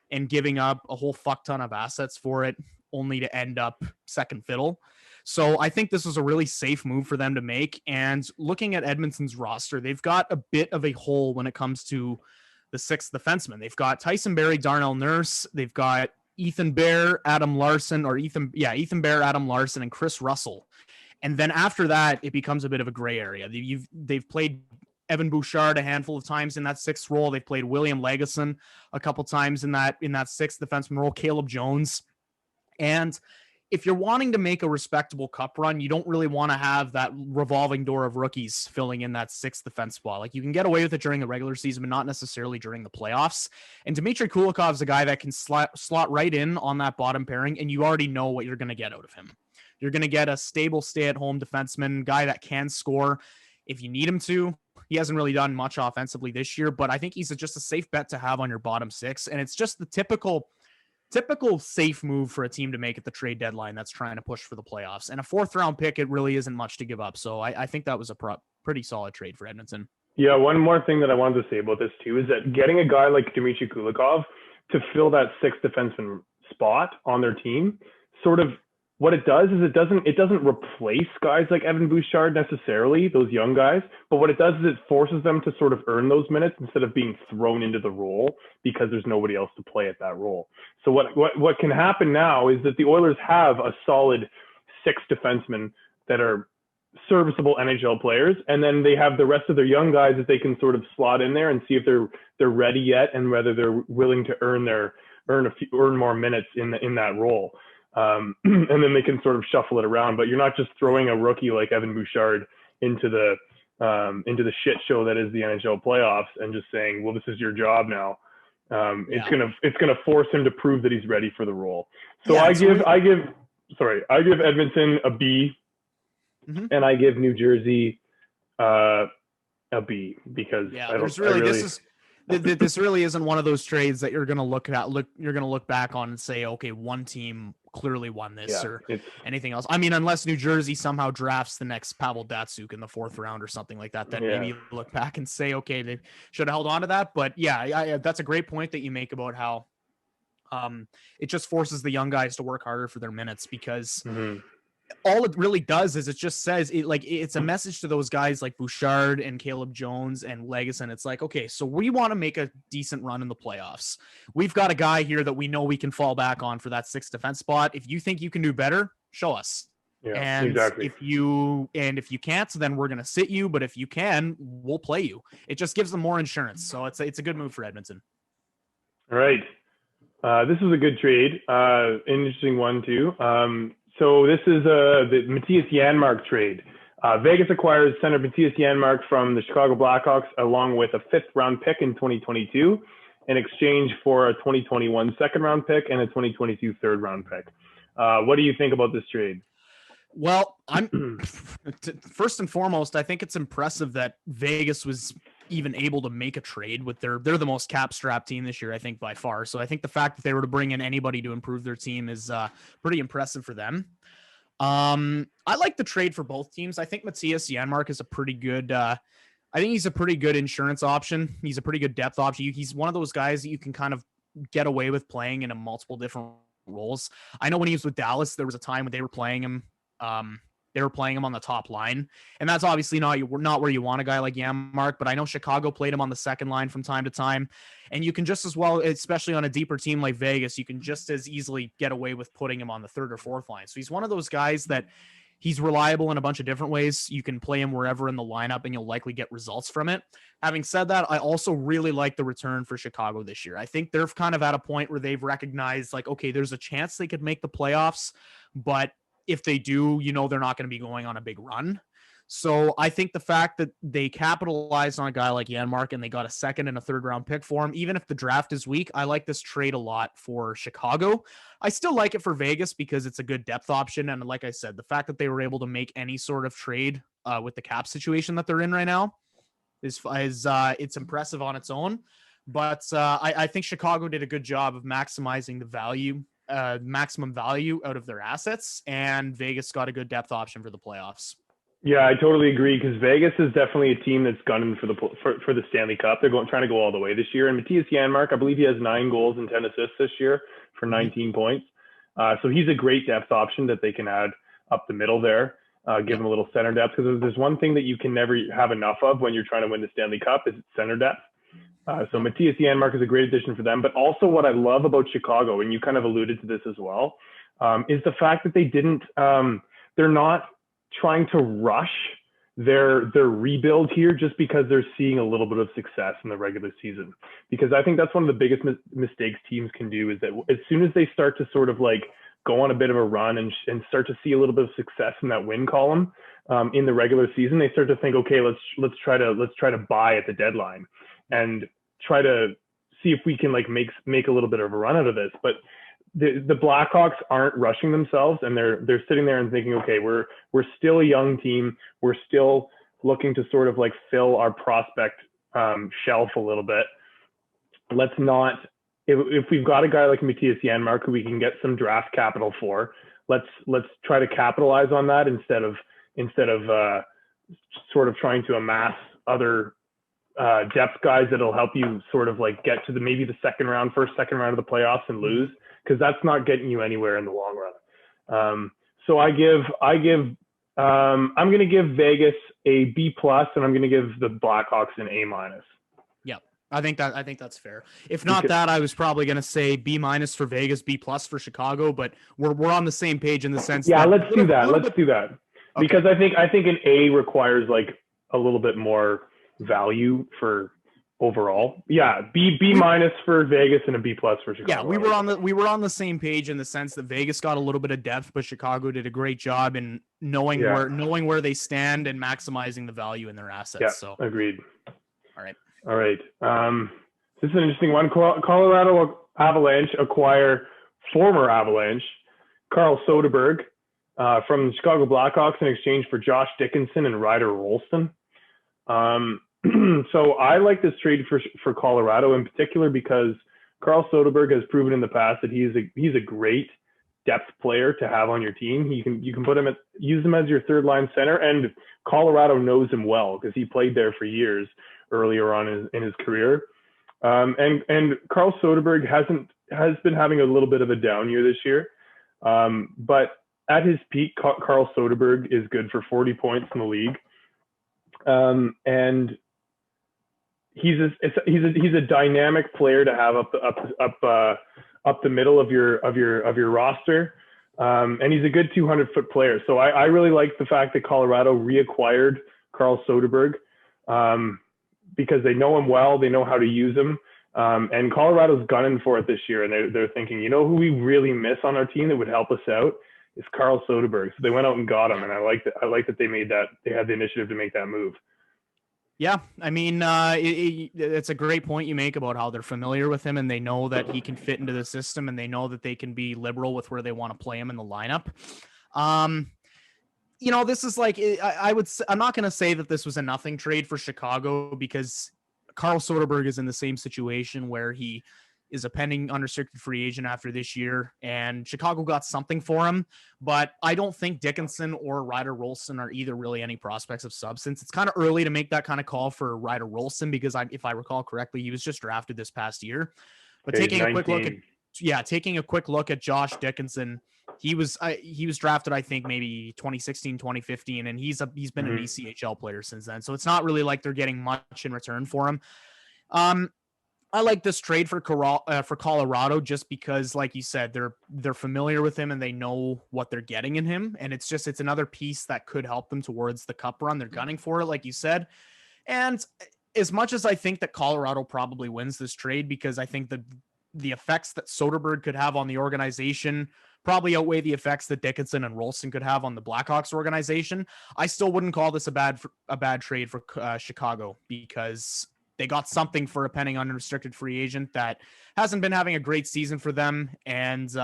and giving up a whole fuck ton of assets for it, only to end up second fiddle. So I think this was a really safe move for them to make. And looking at Edmonton's roster, they've got a bit of a hole when it comes to the 6th defenseman. They've got Tyson Barrie, Darnell Nurse. They've got Ethan Bear, Adam Larson, and Chris Russell. And then after that, it becomes a bit of a gray area. They've played Evan Bouchard a handful of times in that 6th role. They've played William Legason a couple times in that 6th defenseman role, Caleb Jones. And if you're wanting to make a respectable cup run, you don't really want to have that revolving door of rookies filling in that 6th defense spot. Like, you can get away with it during the regular season, but not necessarily during the playoffs. And Dimitry Kulikov is a guy that can slot right in on that bottom pairing, and you already know what you're going to get out of him. You're going to get a stable stay-at-home defenseman, guy that can score if you need him to. He hasn't really done much offensively this year, but I think he's just a safe bet to have on your bottom 6. And it's just the typical typical safe move for a team to make at the trade deadline that's trying to push for the playoffs. And a 4th round pick, it really isn't much to give up. So I think that was a pretty solid trade for Edmonton. Yeah, one more thing that I wanted to say about this too is that getting a guy like Dimitry Kulikov to fill that 6th defenseman spot on their team, sort of what it does is it doesn't replace guys like Evan Bouchard necessarily, those young guys, but what it does is it forces them to sort of earn those minutes instead of being thrown into the role because there's nobody else to play at that role. So what can happen now is that the Oilers have a solid 6 defensemen that are serviceable NHL players, and then they have the rest of their young guys that they can sort of slot in there and see if they're ready yet and whether they're willing to earn more minutes in that role. And then they can sort of shuffle it around, but you're not just throwing a rookie like Evan Bouchard into the shit show that is the NHL playoffs and just saying, well, this is your job now. It's gonna force him to prove that he's ready for the role. So I give Edmonton a B, and I give New Jersey a B because this really isn't one of those trades that you're going to look back on and say, okay, one team clearly won this or anything else. I mean, unless New Jersey somehow drafts the next Pavel Datsyuk in the 4th round or something like that, then maybe you look back and say, okay, they should have held on to that. But that's a great point that you make about how it just forces the young guys to work harder for their minutes because all it really does is it just says it's a message to those guys like Bouchard and Caleb Jones and Legason. It's like, okay, so we want to make a decent run in the playoffs. We've got a guy here that we know we can fall back on for that 6th defense spot. If you think you can do better, show us. Yeah, and exactly. if you can't, then we're going to sit you. But if you can, we'll play you. It just gives them more insurance. So it's a good move for Edmonton. All right. This is a good trade. Interesting one too. So this is the Matthias Janmark trade. Vegas acquires center Matthias Janmark from the Chicago Blackhawks along with a 5th round pick in 2022 in exchange for a 2021 2nd round pick and a 2022 3rd round pick. What do you think about this trade? Well, first and foremost, I think it's impressive that Vegas was even able to make a trade with they're the most cap strapped team this year, I think by far. So I think the fact that they were to bring in anybody to improve their team is pretty impressive for them. I like the trade for both teams. I think Matthias Janmark is a pretty good insurance option. He's a pretty good depth option. He's one of those guys that you can kind of get away with playing in a multiple different roles. I know when he was with Dallas, there was a time when they were playing him on the top line, and that's obviously not where you want a guy like Janmark, but I know Chicago played him on the 2nd line from time to time, and you can just as well, especially on a deeper team like Vegas, you can just as easily get away with putting him on the 3rd or 4th line. So he's one of those guys that he's reliable in a bunch of different ways. You can play him wherever in the lineup and you'll likely get results from it. Having said that, I also really like the return for Chicago this year. I think they're kind of at a point where they've recognized like, okay, there's a chance they could make the playoffs, but if they do, they're not going to be going on a big run. So I think the fact that they capitalized on a guy like Janmark and they got a 2nd and a 3rd round pick for him, even if the draft is weak, I like this trade a lot for Chicago. I still like it for Vegas because it's a good depth option. And like I said, the fact that they were able to make any sort of trade with the cap situation that they're in right now is it's impressive on its own. But I think Chicago did a good job of maximizing the maximum value out of their assets, and Vegas got a good depth option for the playoffs. Yeah, I totally agree because Vegas is definitely a team that's gunning for the Stanley Cup. They're trying to go all the way this year. And Matthias Janmark, I believe he has 9 goals and 10 assists this year for 19 points. So he's a great depth option that they can add up the middle there, give him a little center depth, because there's one thing that you can never have enough of when you're trying to win the Stanley Cup is center depth. So Matthias Janmark is a great addition for them. But also what I love about Chicago, and you kind of alluded to this as well, is the fact that they're not trying to rush their rebuild here just because they're seeing a little bit of success in the regular season. Because I think that's one of the biggest mistakes teams can do is that as soon as they start to sort of like go on a bit of a run and start to see a little bit of success in that win column in the regular season, they start to think, okay, let's try to buy at the deadline and try to see if we can like make a little bit of a run out of this. But the Blackhawks aren't rushing themselves, and they're sitting there and thinking, okay, we're still a young team. We're still looking to sort of like fill our prospect shelf a little bit. Let's not if we've got a guy like Matthias Janmark who we can get some draft capital for, let's try to capitalize on that instead of sort of trying to amass other depth guys that'll help you sort of like get to maybe the second round of the playoffs and lose, because that's not getting you anywhere in the long run. So I'm going to give Vegas a B+, and I'm going to give the Blackhawks an A-. Yeah, I think that's fair. If not that, I was probably going to say B- for Vegas, B+ for Chicago, but we're on the same page in the sense. Yeah, that let's do that. Okay. Because I think an A requires like a little bit more value for overall. Yeah, B- for Vegas and a B+ for Chicago. Yeah, we were on the same page in the sense that Vegas got a little bit of depth, but Chicago did a great job in knowing where they stand and maximizing the value in their assets. Yeah, so agreed. All right. This is an interesting one. Colorado Avalanche acquire former Avalanche Carl Soderberg from the Chicago Blackhawks in exchange for Josh Dickinson and Ryder Rolston. So I like this trade for Colorado in particular because Carl Soderberg has proven in the past that he's a great depth player to have on your team. You can use him as your third line center, and Colorado knows him well because he played there for years earlier on in his career. And Carl Soderberg has been having a little bit of a down year this year, but at his peak, Carl Soderberg is good for 40 points in the league. And he's a dynamic player to have up the middle of your roster. And he's a good 200-foot player. So I really like the fact that Colorado reacquired Carl Soderberg, because they know him well, they know how to use him. And Colorado's gunning for it this year. And they're thinking, who we really miss on our team that would help us out is Carl Soderberg. So they went out and got him. And I like that they had the initiative to make that move. Yeah, I mean, it's a great point you make about how they're familiar with him and they know that he can fit into the system and they know that they can be liberal with where they want to play him in the lineup. This is like, I'm not going to say that this was a nothing trade for Chicago because Carl Soderberg is in the same situation where he is a pending unrestricted free agent after this year, and Chicago got something for him, but I don't think Dickinson or Ryder Rolston are either really any prospects of substance. It's kind of early to make that kind of call for Ryder Rolston because if I recall correctly, he was just drafted this past year. But taking a quick look at Josh Dickinson, he was drafted, I think maybe 2016, 2015, and he's been an ECHL player since then. So it's not really like they're getting much in return for him. I like this trade for Colorado just because, like you said, they're familiar with him and they know what they're getting in him. And it's another piece that could help them towards the cup run. They're gunning for it, like you said. And as much as I think that Colorado probably wins this trade because I think that the effects that Soderberg could have on the organization probably outweigh the effects that Dickinson and Rolston could have on the Blackhawks organization, I still wouldn't call this a bad trade for Chicago because they got something for a pending unrestricted free agent that hasn't been having a great season for them and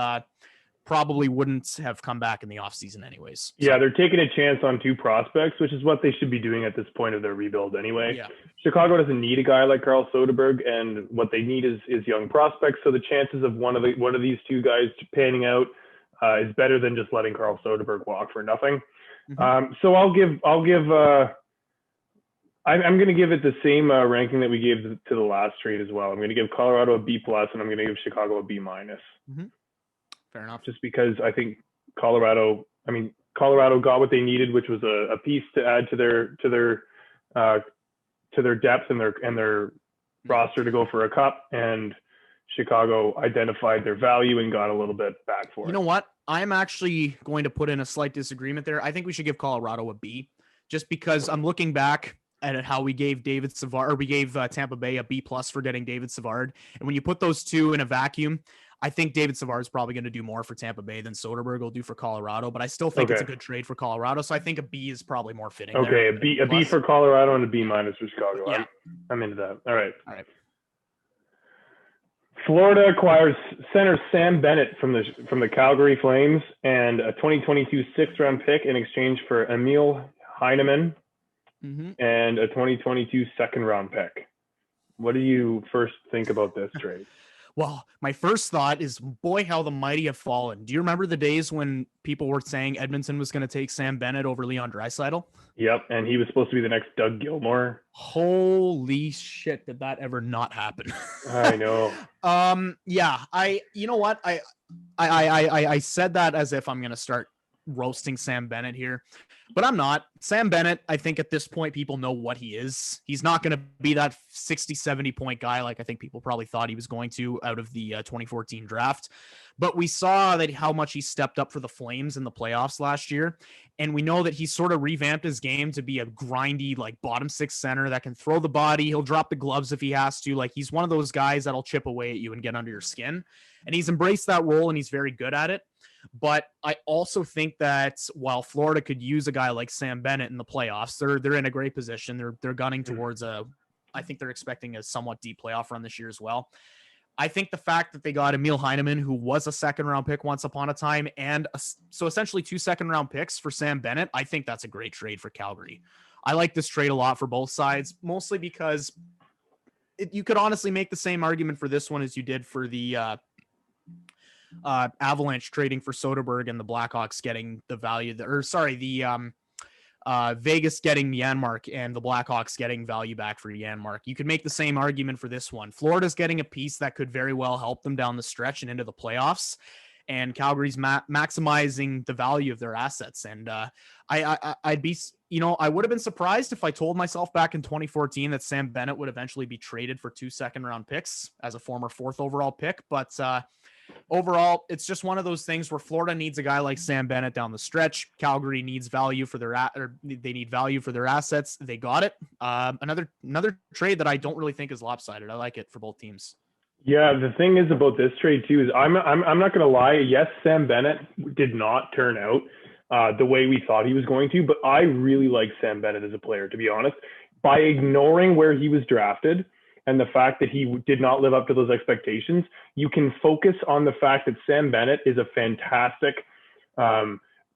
probably wouldn't have come back in the offseason anyways. So. Yeah, they're taking a chance on two prospects, which is what they should be doing at this point of their rebuild anyway. Yeah. Chicago doesn't need a guy like Carl Soderberg, and what they need is young prospects. So the chances of one of these two guys panning out is better than just letting Carl Soderberg walk for nothing. Mm-hmm. So I'm going to give it the same ranking that we gave to the last trade as well. I'm going to give Colorado a B+, and I'm going to give Chicago a B-. Mm-hmm. Fair enough. Just because I think Colorado got what they needed, which was a piece to add to their depth and their roster to go for a cup, and Chicago identified their value and got a little bit back for it. You know what? I'm actually going to put in a slight disagreement there. I think we should give Colorado a B, just because I'm looking back at how we gave Tampa Bay a B+ for getting David Savard. And when you put those two in a vacuum, I think David Savard is probably going to do more for Tampa Bay than Soderberg will do for Colorado, but I still think it's a good trade for Colorado. So I think a B is probably more fitting. Okay. A B for Colorado and a B- for Chicago. Yeah. I'm into that. All right. Florida acquires center Sam Bennett from the Calgary Flames and a 2022 6th-round pick in exchange for Emil Heineman. Mm-hmm. And a 2022 2nd-round pick. What do you first think about this trade? Well, my first thought is, boy, how the mighty have fallen. Do you remember the days when people were saying Edmonton was going to take Sam Bennett over Leon Draisaitl? Yep, and he was supposed to be the next Doug Gilmour. Holy shit, did that ever not happen? I know. Yeah, you know what? I said that as if I'm going to start roasting Sam Bennett here, but I'm not. Sam Bennett, I think at this point, people know what he is. He's not going to be that 60, 70 point guy like I think people probably thought he was going to out of the 2014 draft. But we saw that how much he stepped up for the Flames in the playoffs last year. And we know that he's sort of revamped his game to be a grindy, like bottom six center that can throw the body. He'll drop the gloves if he has to. Like, he's one of those guys that'll chip away at you and get under your skin. And he's embraced that role and he's very good at it. But I also think that while Florida could use a guy like Sam Bennett in the playoffs, they're in a great position. They're gunning towards I think they're expecting a somewhat deep playoff run this year as well. I think the fact that they got Emil Heineman, who was a second round pick once upon a time, and so essentially 2 second round picks for Sam Bennett, I think that's a great trade for Calgary. I like this trade a lot for both sides, mostly because you could honestly make the same argument for this one as you did for the Avalanche trading for Soderberg and the Blackhawks getting the value, Vegas getting Janmark and the Blackhawks getting value back for Janmark. You could make the same argument for this one. Florida's getting a piece that could very well help them down the stretch and into the playoffs, and Calgary's maximizing the value of their assets. And I'd be, I would have been surprised if I told myself back in 2014 that Sam Bennett would eventually be traded for 2 second round picks as a former 4th overall pick. But overall, it's just one of those things where Florida needs a guy like Sam Bennett down the stretch. Calgary needs value for they need value for their assets. They got it. Another trade that I don't really think is lopsided. I like it for both teams. Yeah, the thing is about this trade too is I'm not going to lie. Yes, Sam Bennett did not turn out the way we thought he was going to, but I really like Sam Bennett as a player, to be honest. By ignoring where he was drafted and the fact that he did not live up to those expectations, you can focus on the fact that Sam Bennett is a fantastic,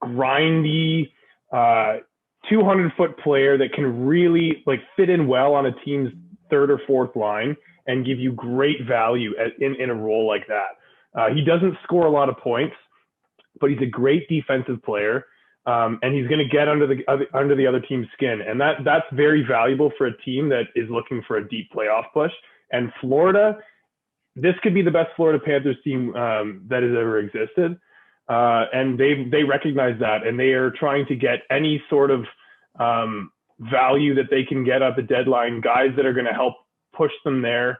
grindy, 200-foot player that can really fit in well on a team's 3rd or 4th line and give you great value in a role like that. He doesn't score a lot of points, but he's a great defensive player, and he's going to get under the other team's skin, and that's very valuable for a team that is looking for a deep playoff push. And Florida, this could be the best Florida Panthers team that has ever existed, and they recognize that, and they are trying to get any sort of value that they can get at the deadline, guys that are going to help push them there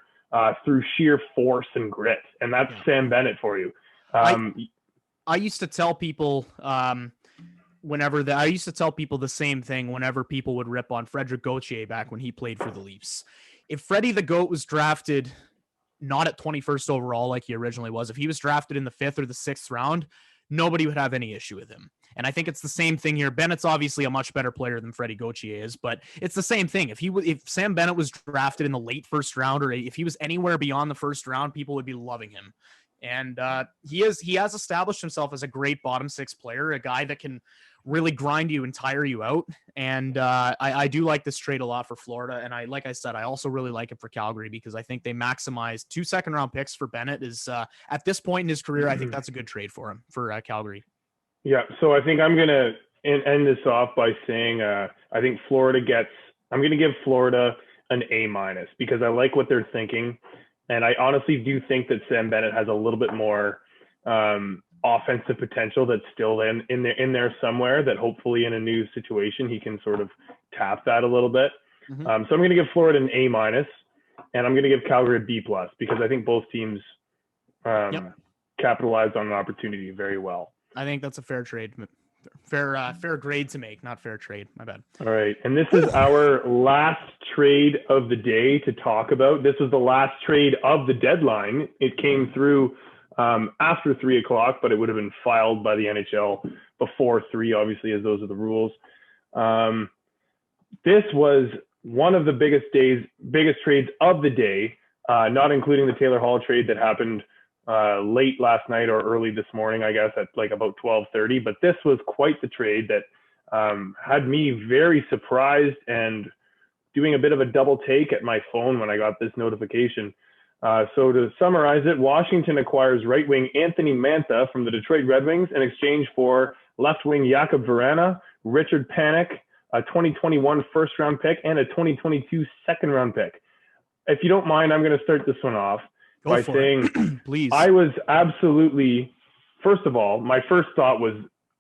through sheer force and grit, and that's Sam Bennett for you. I used to tell people I used to tell people the same thing whenever people would rip on Frederick Gauthier back when he played for the Leafs. If Freddie the Goat was drafted not at 21st overall like he originally was, if he was drafted in the 5th or the 6th round, nobody would have any issue with him. And I think it's the same thing here. Bennett's obviously a much better player than Freddie Gauthier is, but it's the same thing. If Sam Bennett was drafted in the late 1st round, or if he was anywhere beyond the 1st round, people would be loving him. And he has established himself as a great bottom 6 player, a guy that can really grind you and tire you out. And I do like this trade a lot for Florida. And like I said, I also really like it for Calgary because I think they maximize 2 second round picks for Bennett is at this point in his career. I think that's a good trade for him, for Calgary. Yeah. So I think I'm going to end this off by saying, I think I'm going to give Florida an A- because I like what they're thinking. And I honestly do think that Sam Bennett has a little bit more offensive potential that's still in there somewhere, that hopefully in a new situation he can sort of tap that a little bit. So I'm going to give Florida an A-, and I'm going to give Calgary a B+ because I think both teams capitalized on an opportunity very well. I think that's a fair trade. Fair grade to make, not fair trade. My bad. All right. And this is our last trade of the day to talk about. This was the last trade of the deadline. It came through after 3:00, but it would have been filed by the NHL before 3, obviously, as those are the rules. This was one of the biggest trades of the day, not including the Taylor Hall trade that happened late last night or early this morning, I guess, at about 12:30. But this was quite the trade that had me very surprised and doing a bit of a double take at my phone when I got this notification. So to summarize it, Washington acquires right wing Anthony Mantha from the Detroit Red Wings in exchange for left wing Jakub Vrana, Richard Panik, a 2021 first round pick, and a 2022 second round pick. If you don't mind, I'm going to start this one off by saying, please. I was absolutely, first of all, my first thought was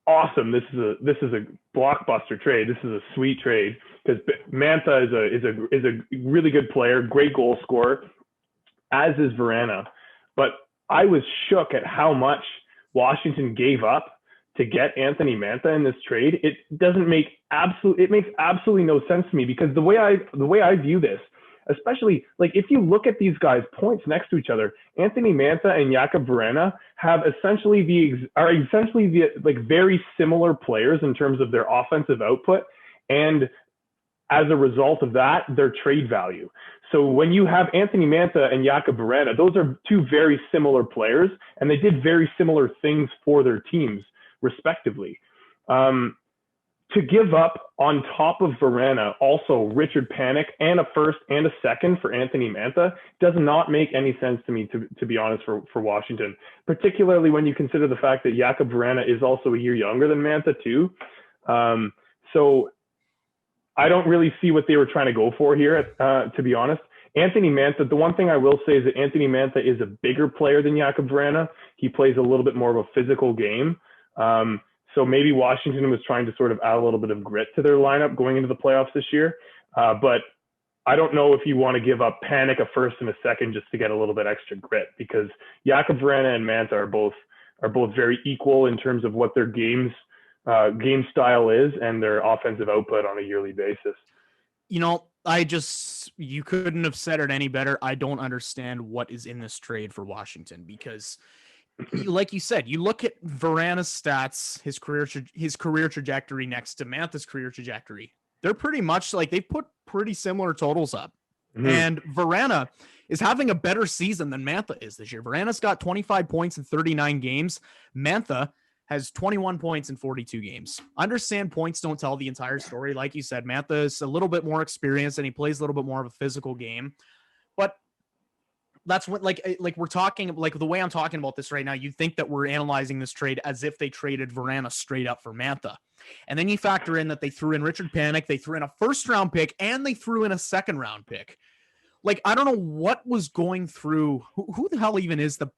awesome. This is a blockbuster trade. This is a sweet trade because Mantha is a really good player, great goal scorer, as is Vrana. But I was shook at how much Washington gave up to get Anthony Mantha in this trade. It makes absolutely no sense to me, because the way I view this, especially like if you look at these guys' points next to each other, Anthony Mantha and Jakub Vrana are essentially very similar players in terms of their offensive output, and as a result of that, their trade value. So when you have Anthony Mantha and Jakub Vrana, those are two very similar players, and they did very similar things for their teams, respectively. To give up on top of Vrana also Richard Panik and a first and a second for Anthony Mantha does not make any sense to me, to be honest, for Washington, particularly when you consider the fact that Jakub Vrana is also a year younger than Mantha too. So I don't really see what they were trying to go for here, to be honest. Anthony Mantha, the one thing I will say is that Anthony Mantha is a bigger player than Jakub Vrana. He plays a little bit more of a physical game. So maybe Washington was trying to sort of add a little bit of grit to their lineup going into the playoffs this year. But I don't know if you want to give up Panik a first and a second just to get a little bit extra grit, because Jakub Vrana and Mantha are both very equal in terms of what their game style is and their offensive output on a yearly basis. You know, you couldn't have said it any better. I don't understand what is in this trade for Washington, because like you said, you look at Vrana's stats, his career trajectory next to Mantha's career trajectory. They're pretty much like, they put pretty similar totals up. Mm-hmm. And Vrana is having a better season than Mantha is this year. Vrana's got 25 points in 39 games. Mantha has 21 points in 42 games. Understand points don't tell the entire story. Like you said, Mantha is a little bit more experienced and he plays a little bit more of a physical game. But that's what, like we're talking, like the way I'm talking about this right now, you think that we're analyzing this trade as if they traded Vrana straight up for Mantha. And then you factor in that they threw in Richard Panik, they threw in a first round pick, and they threw in a second round pick. Like, I don't know what was going through, who the hell even is the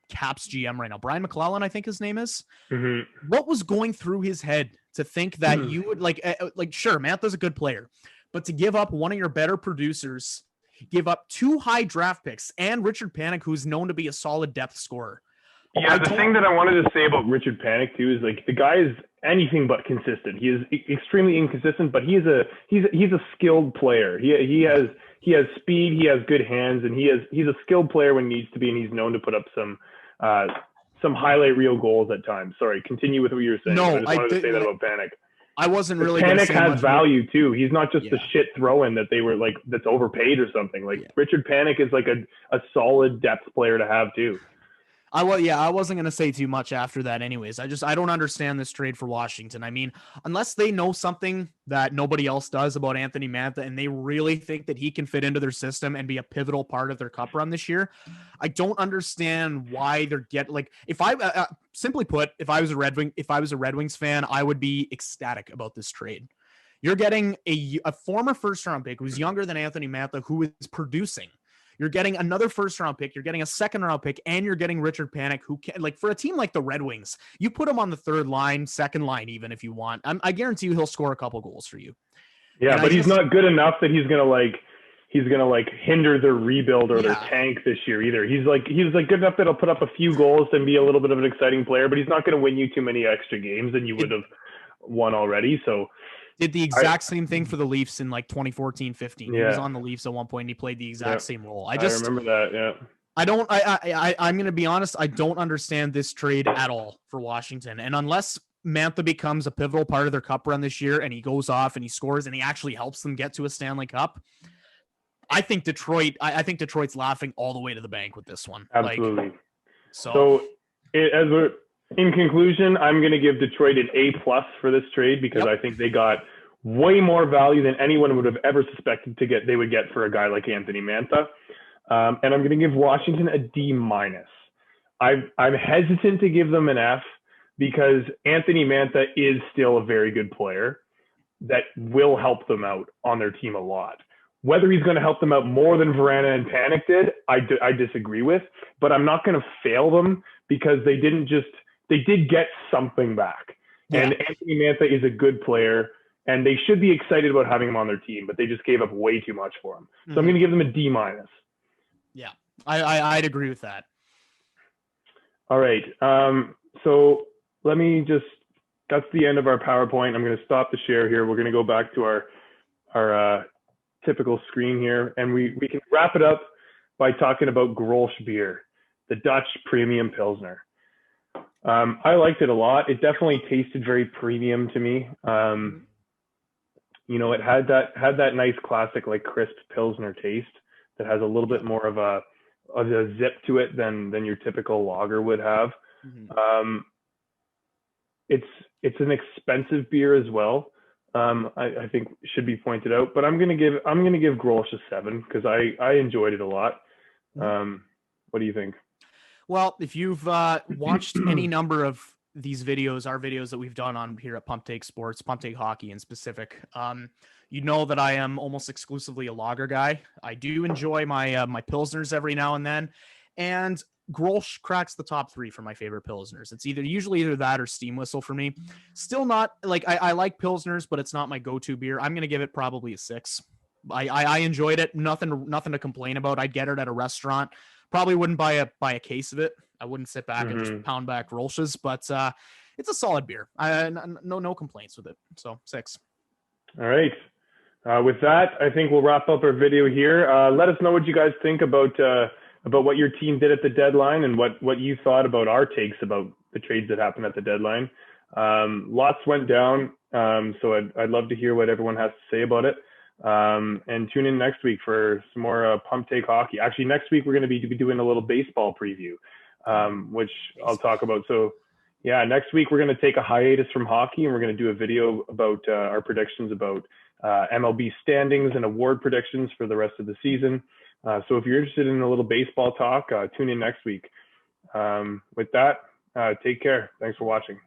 Caps GM right now? Brian McClellan, I think his name is. Mm-hmm. What was going through his head to think that you would like sure, Mantha's a good player, but to give up one of your better producers, give up 2 high draft picks, and Richard Panik, who's known to be a solid depth scorer. Yeah, the thing that I wanted to say about Richard Panik too is, like, the guy is anything but consistent. He is extremely inconsistent, but he's a skilled player. He has speed, he has good hands, and he's a skilled player when needs to be, and he's known to put up some highlight reel goals at times. Sorry, continue with what you were saying. No, I just wanted to say that about Panik. I wasn't really. Panik has value too. He's not just the shit throw-in that they were like that's overpaid or something. Like Richard Panik is like a solid depth player to have too. I wasn't going to say too much after that anyways. I don't understand this trade for Washington. I mean, unless they know something that nobody else does about Anthony Mantha and they really think that he can fit into their system and be a pivotal part of their cup run this year, I don't understand why they're if I simply put, if I was a Red Wings fan, I would be ecstatic about this trade. You're getting a former first round pick who's younger than Anthony Mantha, who is producing. You're getting another first-round pick. You're getting a second-round pick, and you're getting Richard Panik, who can, like, for a team like the Red Wings, you put him on the third line, second line, even if you want. I guarantee you he'll score a couple goals for you. Yeah, and but he's not good enough that he's gonna hinder their rebuild or their tank this year either. He's good enough that he'll put up a few goals and be a little bit of an exciting player, but he's not gonna win you too many extra games than you would have won already. So. Did the exact same thing for the Leafs in like 2014-15. He was on the Leafs at one point and he played the exact same role. I remember that. Yeah. I'm going to be honest. I don't understand this trade at all for Washington. And unless Mantha becomes a pivotal part of their cup run this year and he goes off and he scores and he actually helps them get to a Stanley Cup, I think Detroit's laughing all the way to the bank with this one. Absolutely. In conclusion, I'm going to give Detroit an A+ for this trade because I think they got way more value than anyone would have ever suspected they would get for a guy like Anthony Mantha. And I'm going to give Washington a D-. I'm hesitant to give them an F because Anthony Mantha is still a very good player that will help them out on their team a lot. Whether he's going to help them out more than Vrana and Panic did, I disagree with, but I'm not going to fail them because they did get something back. Yeah. And Anthony Mantha is a good player, and they should be excited about having him on their team, but they just gave up way too much for him. So I'm going to give them a D-. Yeah, I'd agree with that. All right. So let me that's the end of our PowerPoint. I'm going to stop the share here. We're going to go back to our typical screen here, and we can wrap it up by talking about Grolsch beer, the Dutch premium Pilsner. I liked it a lot. It definitely tasted very premium to me. It had that nice classic, like crisp Pilsner taste that has a little bit more of a zip to it than your typical lager would have. It's an expensive beer as well. I think should be pointed out, but I'm gonna give Grolsch a 7 because I enjoyed it a lot. What do you think? Well, if you've watched any number of these videos, our videos that we've done on here at Pump Take Sports, Pump Take Hockey in specific, you know that I am almost exclusively a lager guy. I do enjoy my my Pilsners every now and then, and Grolsch cracks the top 3 for my favorite Pilsners. It's usually either that or Steam Whistle for me. Still not like I like Pilsners, but it's not my go-to beer. I'm going to give it probably a 6. I enjoyed it. Nothing to complain about. I'd get it at a restaurant. Probably wouldn't buy a case of it. I wouldn't sit back and just pound back Grolsch's, but it's a solid beer. No complaints with it. So 6. All right. With that, I think we'll wrap up our video here. Let us know what you guys think about what your team did at the deadline and what you thought about our takes about the trades that happened at the deadline. Lots went down, so I'd love to hear what everyone has to say about it. And tune in next week for some more Pump Take Hockey. Actually, next week we're going to be doing a little baseball preview, which I'll talk about. So yeah, next week we're going to take a hiatus from hockey and we're going to do a video about our predictions about MLB standings and award predictions for the rest of the season. So if you're interested in a little baseball talk, tune in next week. With that, take care. Thanks for watching.